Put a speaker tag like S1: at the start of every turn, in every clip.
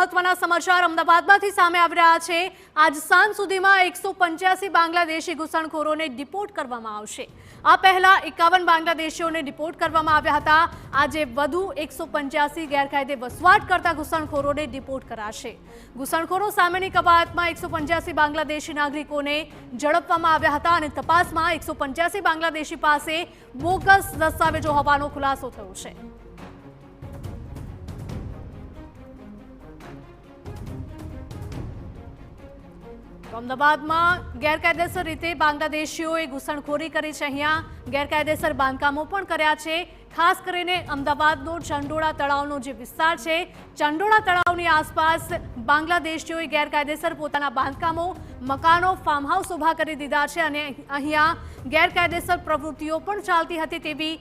S1: મહત્વના સમાચાર અમદાવાદમાંથી સામે આવી રહ્યા છે। આજ સાંજ સુધીમાં 185 બાંગ્લાદેશી ઘૂસણખોરોને ડિપોર્ટ કરવામાં આવશે। આ પહેલા 51 બાંગ્લાદેશીઓને ડિપોર્ટ કરવામાં આવ્યા હતા। આજે વધુ 185 ગેરકાયદે વસવાટ કરતા ઘૂસણખોરોને ડિપોર્ટ કરાશે। ઘૂસણખોરો સામેની કવાયતમાં 185 બાંગ્લાદેશી નાગરિકોને ઝડપવામાં આવ્યા હતા અને તપાસમાં 185 બાંગ્લાદેશી પાસે બોગસ દસ્તાવેજો હોવાનો ખુલાસો થયો છે। અમદાવાદમાં ગેરકાયદેસર રીતે બાંગ્લાદેશીઓએ ઘૂસણખોરી કરી છે। અહીંયા ગેરકાયદેસર બાંધકામો પણ કર્યા છે। ખાસ કરીને અમદાવાદનો ચંડોળા તળાવનો જે વિસ્તાર છે, ચંડોળા તળાવની આસપાસ બાંગ્લાદેશીઓએ ગેરકાયદેસર પોતાના બાંધકામો, મકાનો, ફાર્મ હાઉસ ઊભા કરી દીધા છે અને અહીંયા ગેરકાયદેસર પ્રવૃત્તિઓ પણ ચાલતી હતી તેવી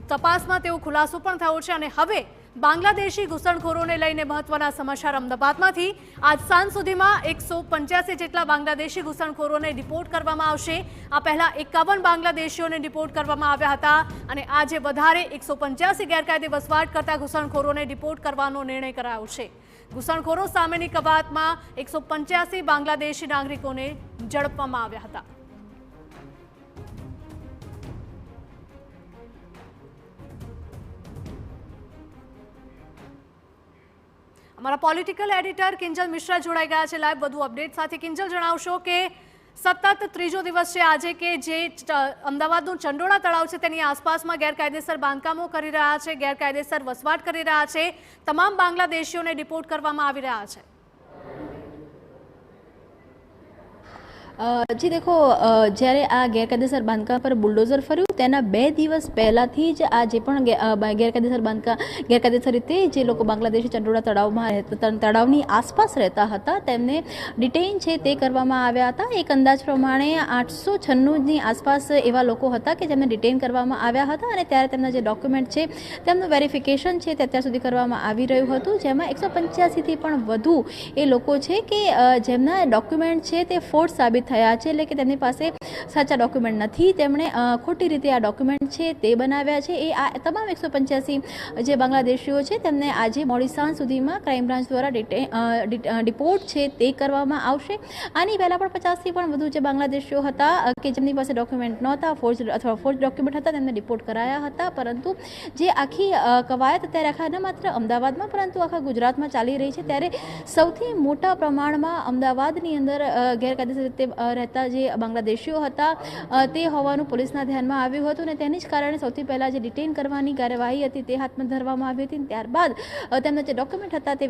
S1: તપાસમાં તેવો ખુલાસો પણ થયો છે અને હવે બાંગ્લાદેશી ઘૂસણખોરોને લઈને મહત્વના સમાચાર અમદાવાદમાંથી। આજ સાંજ સુધીમાં 185 જેટલા બાંગ્લાદેશી ઘૂસણખોરોને ડિપોર્ટ કરવામાં આવશે। આ પહેલા 51 બાંગ્લાદેશીઓને ડિપોર્ટ કરવામાં આવ્યા હતા અને આજે વધારે 185 ગેરકાયદે વસવાટ કરતા ઘૂસણખોરોને ડિપોર્ટ કરવાનો નિર્ણય કરાયો છે। ઘૂસણખોરો સામેની કવાયતમાં 185 બાંગ્લાદેશી નાગરિકોને ઝડપવામાં આવ્યા હતા। हमारा पॉलिटिकल एडिटर किंजल मिश्रा जोड़ाई गया है लाइव વધુ અપડેટ સાથે। કિંજલ, જણાવશો કે સતત ત્રીજો દિવસ છે આજે કે જે અમદાવાદનું ચંડોળા તળાવ છે તેની આસપાસમાં ગેરકાયદેસર બાંધકામો કરી રહ્યા છે, ગેરકાયદેસર વસવાટ કરી રહ્યા છે, તમામ બાંગ્લાદેશીઓને ડિપોર્ટ કરવામાં આવી રહ્યા છે।
S2: जी देखो, જ્યારે આ ગેરકાયદેસર બાંધકામ પર બુલડોઝર ફર્યું તેના 2 દિવસ પહેલાંથી જ આ જે પણ ગેરકાયદેસર રીતે જે લોકો બાંગ્લાદેશી ચંડોળા તળાવની આસપાસ રહેતા હતા તેમને ડિટેઇન છે તે કરવામાં આવ્યા હતા। એક અંદાજ પ્રમાણે 896ની આસપાસ એવા લોકો હતા કે જેમને ડિટેઇન કરવામાં આવ્યા હતા અને ત્યારે તેમના જે ડોક્યુમેન્ટ છે તેમનું વેરિફિકેશન છે તે અત્યાર સુધી કરવામાં આવી રહ્યું હતું, જેમાં 185થી પણ વધુ એ લોકો છે કે જેમના ડોક્યુમેન્ટ છે તે ફોર્જ સાબિત થયા છે, એટલે કે તેમની પાસે સાચા ડોક્યુમેન્ટ નથી, તેમણે ખોટી રીતે આ ડોક્યુમેન્ટ છે તે બનાવ્યા છે। એ આ તમામ 185 જે બાંગ્લાદેશીઓ છે તેમને આજે મોડી સાંજ સુધીમાં ક્રાઇમ બ્રાન્ચ દ્વારા ડિપોર્ટ છે તે કરવામાં આવશે। આની પહેલાં પણ 50થી પણ વધુ જે બાંગ્લાદેશીઓ હતા કે જેમની પાસે ડોક્યુમેન્ટ નહોતા, ફોર્જ ડોક્યુમેન્ટ હતા, તેમને ડિપોર્ટ કરાયા હતા। પરંતુ જે આખી કવાયત અત્યારે આખા ન માત્ર અમદાવાદમાં પરંતુ આખા ગુજરાતમાં ચાલી રહી છે, ત્યારે સૌથી મોટા પ્રમાણમાં અમદાવાદની અંદર ગેરકાયદેસર રીતે રહેતા જે બાંગ્લાદેશીઓ હતા તે હોવાનું પોલીસના ધ્યાનમાં આવ્યું હતું અને તેની જ કારણે સૌથી પહેલાં જે ડિટેઇન કરવાની કાર્યવાહી હતી તે હાથમાં ધરવામાં આવી હતી। ત્યારબાદ તેમના જે ડોક્યુમેન્ટ હતા તે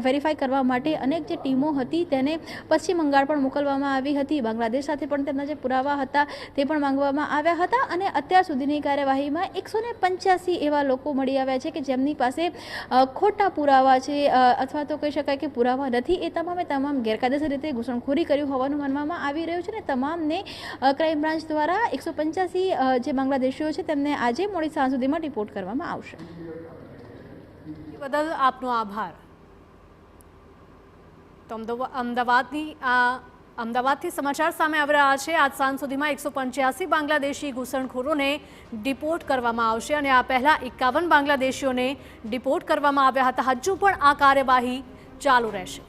S2: વેરીફાઈ કરવા માટે અનેક જે ટીમો હતી તેને પશ્ચિમ બંગાળ પણ મોકલવામાં આવી હતી। બાંગ્લાદેશ સાથે પણ તેમના જે પુરાવા હતા તે પણ માંગવામાં આવ્યા હતા અને અત્યાર સુધીની કાર્યવાહીમાં 185 એવા લોકો મળી આવ્યા છે કે જેમની પાસે ખોટા પુરાવા છે અથવા તો કહી શકાય કે પુરાવા નથી। એ તમામ ગેરકાયદેસર રીતે ઘૂસણખોરી કર્યું હોવાનું માનવામાં આવી રહ્યું છે અને તમામને ક્રાઇમ બ્રાન્ચ દ્વારા 185 જે બાંગ્લાદેશીઓ છે તેમને આજે મોડી સાંજ સુધીમાં રિપોર્ટ કરવામાં આવશે।
S1: બદલ આપનો આભાર। તો અમદાવાદથી સમાચાર સામે આવી રહ્યા છે। આજ સાંજ સુધીમાં 185 બાંગ્લાદેશી ઘૂસણખોરોને ડિપોર્ટ કરવામાં આવશે અને આ પહેલા 51 બાંગ્લાદેશીઓને ડિપોર્ટ કરવામાં આવ્યા હતા। હજુ પણ આ કાર્યવાહી ચાલુ રહેશે।